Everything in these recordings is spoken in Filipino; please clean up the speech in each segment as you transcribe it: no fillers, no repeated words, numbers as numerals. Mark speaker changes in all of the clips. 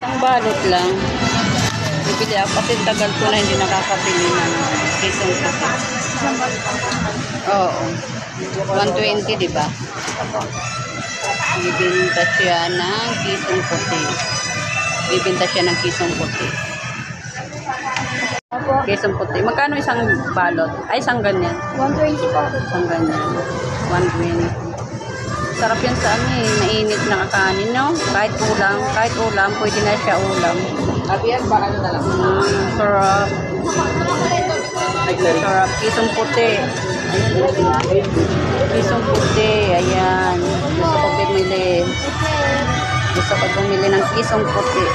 Speaker 1: Ang balot lang. Bibili ako kasi tagal ko na hindi nakakabili ng kisong puti. Oo. 120, di ba? Bibinta siya ng kisong puti. Bibinta siya ng kisong puti. Kisong puti. Magkano isang balot? Ay, isang ganyan.
Speaker 2: 120 po.
Speaker 1: Isang ganyan. 120. Sarap yan sa amin. Mainit na kakanin, no? Kahit ulam, pwede na siya ulam.
Speaker 3: Abiyan ba ano na lang?
Speaker 1: Sarap. Sarap. Kisong puti. Kisong puti. Ayan. Gusto ko bumili. Gusto ko bumili ng kisong puti.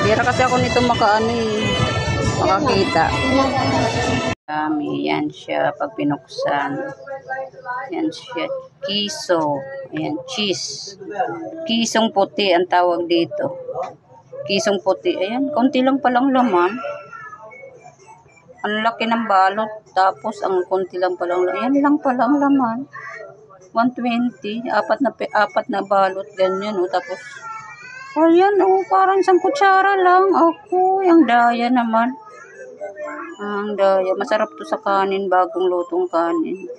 Speaker 1: Bira kasi ako nito makakita. Yan siya pag pinuksan. Yan siya. Kiso. Ayan. Cheese. Kisong puti ang tawag dito. Kisong puti. Ayan. Konti lang palang laman. Ang laki ng balot. Tapos ang konti lang palang laman. Ayan lang palang laman. 120. Apat na balot. Ganyan. Tapos ayan. Parang isang kutsara lang. Ako. Yung daya naman. Ang daya. Masarap to sa kanin. Bagong lutong kanin.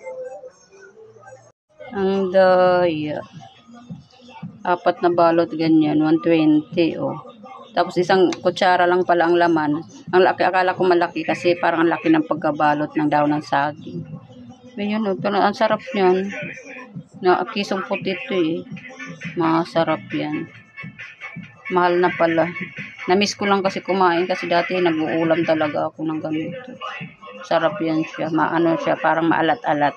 Speaker 1: Ang daya. Apat na balot ganyan. 120. Tapos isang kutsara lang pala ang laman. Ang laki. Akala ko malaki kasi parang ang laki ng pagkabalot ng daw ng saging. Ayan pero ang sarap yan. Kisong puti ito Masarap yan. Mahal na pala. Namiss ko lang kasi kumain kasi dati nag-uulam talaga ako ng ganito. Sarap yan siya. Maano siya, parang maalat-alat.